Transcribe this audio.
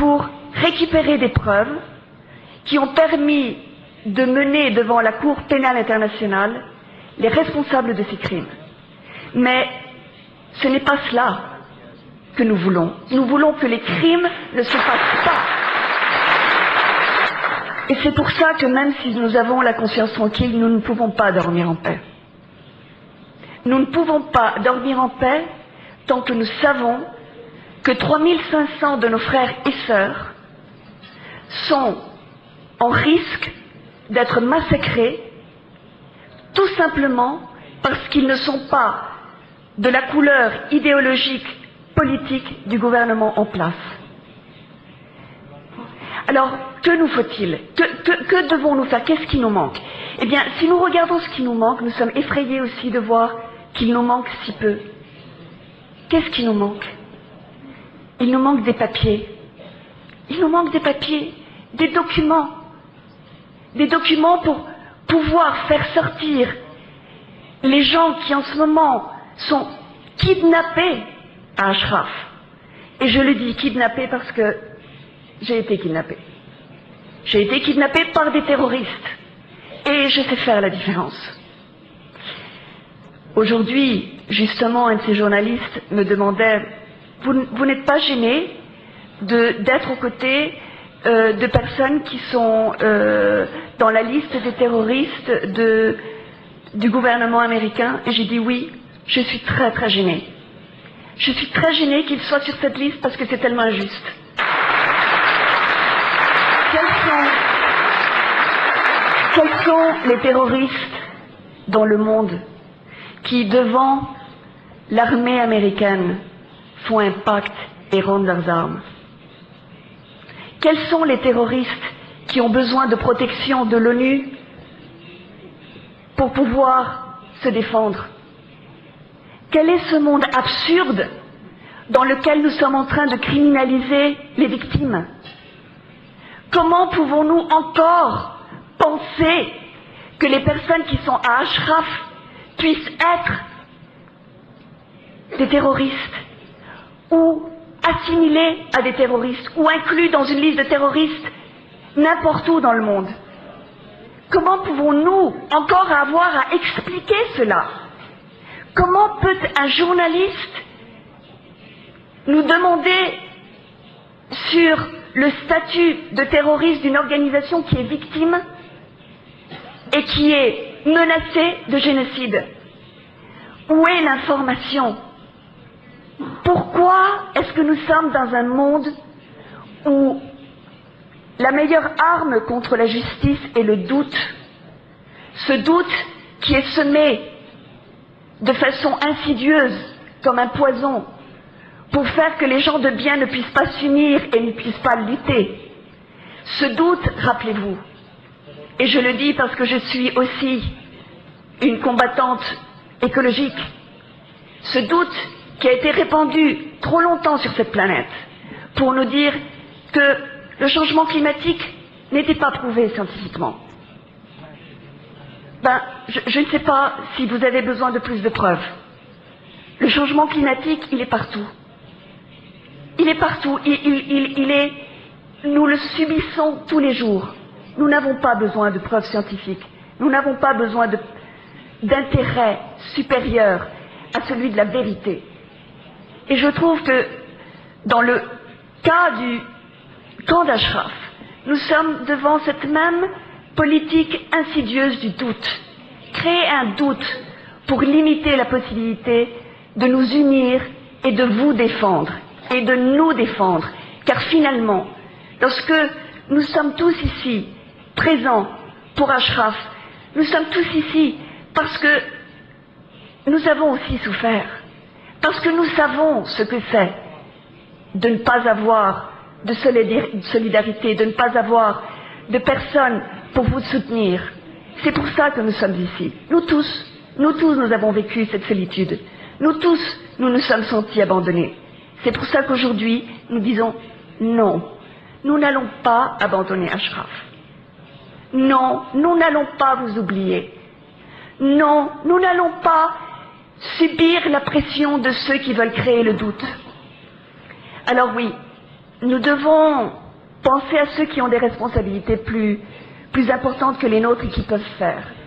pour récupérer des preuves qui ont permis de mener devant la Cour pénale internationale les responsables de ces crimes. Mais ce n'est pas cela que nous voulons. Nous voulons que les crimes ne se fassent pas. Et c'est pour ça que même si nous avons la conscience tranquille, nous ne pouvons pas dormir en paix. Nous ne pouvons pas dormir en paix tant que nous savons que 3500 de nos frères et sœurs sont en risque d'être massacrés tout simplement parce qu'ils ne sont pas de la couleur idéologique, politique du gouvernement en place. Alors, que nous faut-il? Que devons-nous faire? Qu'est-ce qui nous manque? Eh bien, si nous regardons ce qui nous manque, nous sommes effrayés aussi de voir qu'il nous manque si peu. Qu'est-ce qui nous manque? Il nous manque des papiers. Il nous manque des papiers, des documents. Des documents pour pouvoir faire sortir les gens qui en ce moment sont kidnappés à Ashraf. Et je le dis kidnappés parce que j'ai été kidnappée. J'ai été kidnappée par des terroristes. Et je sais faire la différence. Aujourd'hui, justement, un de ces journalistes me demandait, vous n'êtes pas gêné d'être aux côtés de personnes qui sont dans la liste des terroristes du gouvernement américain? Et j'ai dit oui, je suis très très gênée. Je suis très gênée qu'ils soient sur cette liste parce que c'est tellement injuste. Quels sont les terroristes dans le monde qui, devant l'armée américaine, font un pacte et rendent leurs armes? Quels sont les terroristes qui ont besoin de protection de l'ONU pour pouvoir se défendre? Quel est ce monde absurde dans lequel nous sommes en train de criminaliser les victimes? Comment pouvons-nous encore penser que les personnes qui sont à Ashraf puissent être des terroristes ou assimilés à des terroristes ou inclus dans une liste de terroristes n'importe où dans le monde? Comment pouvons-nous encore avoir à expliquer cela? Comment peut un journaliste nous demander sur le statut de terroriste d'une organisation qui est victime et qui est menacée de génocide? Où est l'information? Pourquoi est-ce que nous sommes dans un monde où la meilleure arme contre la justice est le doute? Ce doute qui est semé de façon insidieuse, comme un poison, pour faire que les gens de bien ne puissent pas s'unir et ne puissent pas lutter. Ce doute, rappelez-vous, et je le dis parce que je suis aussi une combattante écologique, ce doute qui a été répandu trop longtemps sur cette planète pour nous dire que le changement climatique n'était pas prouvé scientifiquement. Je ne sais pas si vous avez besoin de plus de preuves. Le changement climatique, il est partout. Il est partout. Nous le subissons tous les jours. Nous n'avons pas besoin de preuves scientifiques. Nous n'avons pas besoin d'intérêt supérieur à celui de la vérité. Et je trouve que dans le cas du camp d'Ashraf, nous sommes devant cette même politique insidieuse du doute. Créer un doute pour limiter la possibilité de nous unir et de vous défendre et de nous défendre. Car finalement, lorsque nous sommes tous ici présents pour Ashraf, nous sommes tous ici parce que nous avons aussi souffert, parce que nous savons ce que c'est de ne pas avoir de solidarité, de ne pas avoir de personnes pour vous soutenir. C'est pour ça que nous sommes ici. Nous tous, nous avons vécu cette solitude. Nous tous, nous nous sommes sentis abandonnés. C'est pour ça qu'aujourd'hui, nous disons non. Nous n'allons pas abandonner Ashraf. Non, nous n'allons pas vous oublier. Non, nous n'allons pas subir la pression de ceux qui veulent créer le doute. Alors oui, nous devons penser à ceux qui ont des responsabilités plus importantes que les nôtres et qui peuvent faire.